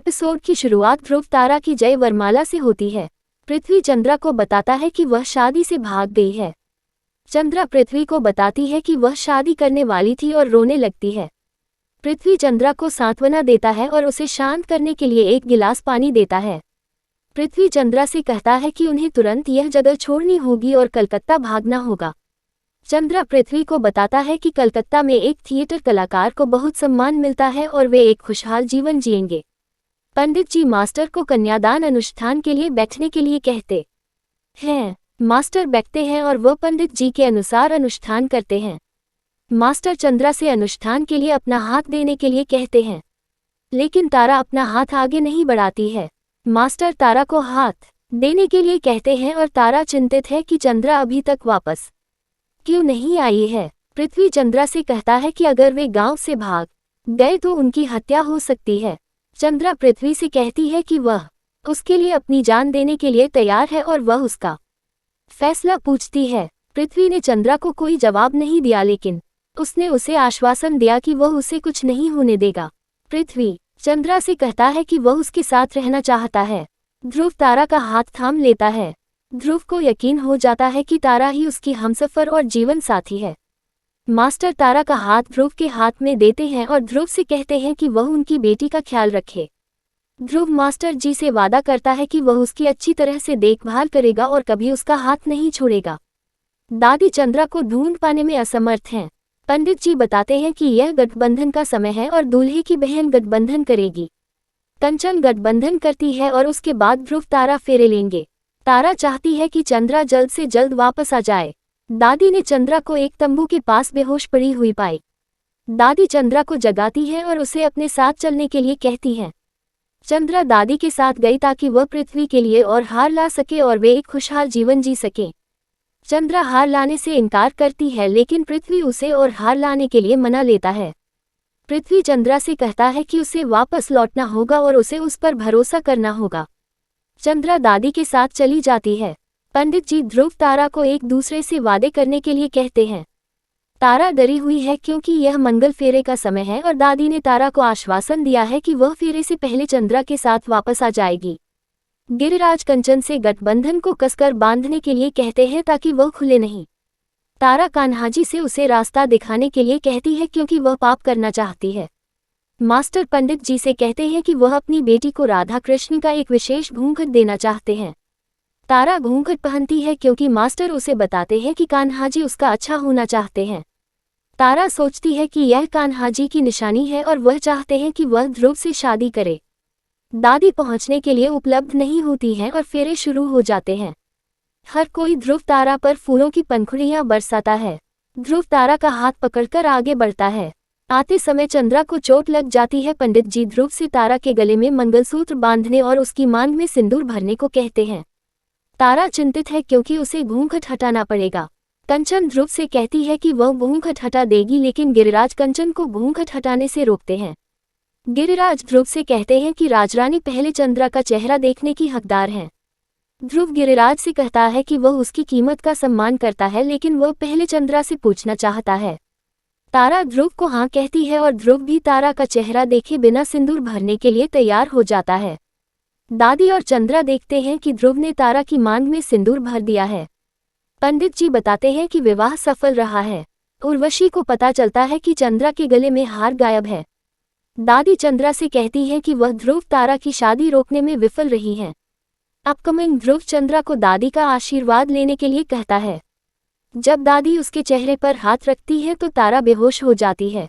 Episode की शुरुआत ध्रुव तारा की जय वरमाला से होती है। पृथ्वी चंद्रा को बताता है कि वह शादी से भाग गई है। चंद्रा पृथ्वी को बताती है कि वह शादी करने वाली थी और रोने लगती है। पृथ्वी चंद्रा को सांत्वना देता है और उसे शांत करने के लिए एक गिलास पानी देता है। पृथ्वी चंद्रा से कहता है कि उन्हें तुरंत यह जगह छोड़नी होगी और कलकत्ता भागना होगा। चंद्रा पृथ्वी को बताता है कि कलकत्ता में एक थिएटर कलाकार को बहुत सम्मान मिलता है और वे एक खुशहाल जीवन जिएंगे। पंडित जी मास्टर को कन्यादान अनुष्ठान के लिए बैठने के लिए कहते हैं। मास्टर बैठते हैं और वह पंडित जी के अनुसार अनुष्ठान करते हैं। मास्टर चंद्रा से अनुष्ठान के लिए अपना हाथ देने के लिए कहते हैं, लेकिन तारा अपना हाथ आगे नहीं बढ़ाती है। मास्टर तारा को हाथ देने के लिए कहते हैं और तारा चिंतित है कि चंद्रा अभी तक वापस क्यों नहीं आई है। पृथ्वी चंद्रा से कहता है कि अगर वे गांव से भाग गए तो उनकी हत्या हो सकती है। चंद्रा पृथ्वी से कहती है कि वह उसके लिए अपनी जान देने के लिए तैयार है और वह उसका फैसला पूछती है। पृथ्वी ने चंद्रा को कोई जवाब नहीं दिया, लेकिन उसने उसे आश्वासन दिया कि वह उसे कुछ नहीं होने देगा। पृथ्वी चंद्रा से कहता है कि वह उसके साथ रहना चाहता है। ध्रुव तारा का हाथ थाम लेता है। ध्रुव को यकीन हो जाता है कि तारा ही उसकी हमसफर और जीवन साथी है। मास्टर तारा का हाथ ध्रुव के हाथ में देते हैं और ध्रुव से कहते हैं कि वह उनकी बेटी का ख्याल रखे। ध्रुव मास्टर जी से वादा करता है कि वह उसकी अच्छी तरह से देखभाल करेगा और कभी उसका हाथ नहीं छोड़ेगा। दादी चंद्रा को ढूंढ पाने में असमर्थ हैं। पंडित जी बताते हैं कि यह गठबंधन का समय है और दूल्हे की बहन गठबंधन करेगी। कंचन गठबंधन करती है और उसके बाद ध्रुव तारा फेरे लेंगे। तारा चाहती है कि चंद्रा जल्द से जल्द वापस आ जाए। दादी ने चंद्रा को एक तंबू के पास बेहोश पड़ी हुई पाई। दादी चंद्रा को जगाती है और उसे अपने साथ चलने के लिए कहती हैं। चंद्रा दादी के साथ गई ताकि वह पृथ्वी के लिए और हार ला सके और वे एक खुशहाल जीवन जी सकें। चंद्रा हार लाने से इनकार करती है, लेकिन पृथ्वी उसे और हार लाने के लिए मना लेता है। पृथ्वी चंद्रा से कहता है कि उसे वापस लौटना होगा और उसे उस पर भरोसा करना होगा। चंद्रा दादी के साथ चली जाती है। पंडित जी ध्रुव तारा को एक दूसरे से वादे करने के लिए कहते हैं। तारा डरी हुई है क्योंकि यह मंगल फेरे का समय है और दादी ने तारा को आश्वासन दिया है कि वह फेरे से पहले चंद्रा के साथ वापस आ जाएगी। गिरिराज कंचन से गठबंधन को कसकर बांधने के लिए कहते हैं ताकि वह खुले नहीं। तारा कान्हाजी से उसे रास्ता दिखाने के लिए कहती है क्योंकि वह पाप करना चाहती है। मास्टर पंडित जी से कहते हैं कि वह अपनी बेटी को राधा कृष्ण का एक विशेष घूंघट देना चाहते हैं। तारा घूंघट पहनती है क्योंकि मास्टर उसे बताते हैं कि कान्हाजी उसका अच्छा होना चाहते हैं। तारा सोचती है कि यह कान्हाजी की निशानी है और वह चाहते हैं कि वह ध्रुव से शादी करे। दादी पहुंचने के लिए उपलब्ध नहीं होती है और फेरे शुरू हो जाते हैं। हर कोई ध्रुव तारा पर फूलों की पंखुड़ियां बरसाता है। ध्रुव तारा का हाथ पकड़कर आगे बढ़ता है। आते समय चंद्रा को चोट लग जाती है। पंडित जी ध्रुव से तारा के गले में मंगलसूत्र बांधने और उसकी मांग में सिंदूर भरने को कहते हैं। तारा चिंतित है क्योंकि उसे घूंघट हटाना पड़ेगा। कंचन ध्रुव से कहती है कि वह घूंघट हटा देगी, लेकिन गिरिराज कंचन को घूंघट हटाने से रोकते हैं। गिरिराज ध्रुव से कहते हैं कि राजरानी पहले चंद्रा का चेहरा देखने की हकदार हैं। ध्रुव गिरिराज से कहता है कि वह उसकी कीमत का सम्मान करता है, लेकिन वह पहले चंद्रा से पूछना चाहता है। तारा ध्रुव को हाँ कहती है और ध्रुव भी तारा का चेहरा देखे बिना सिंदूर भरने के लिए तैयार हो जाता है। दादी और चंद्रा देखते हैं कि ध्रुव ने तारा की मांग में सिंदूर भर दिया है। पंडित जी बताते हैं कि विवाह सफल रहा है। उर्वशी को पता चलता है कि चंद्रा के गले में हार गायब है। दादी चंद्रा से कहती है कि वह ध्रुव तारा की शादी रोकने में विफल रही हैं। अपकमिंग ध्रुव चंद्रा को दादी का आशीर्वाद लेने के लिए कहता है। जब दादी उसके चेहरे पर हाथ रखती है तो तारा बेहोश हो जाती है।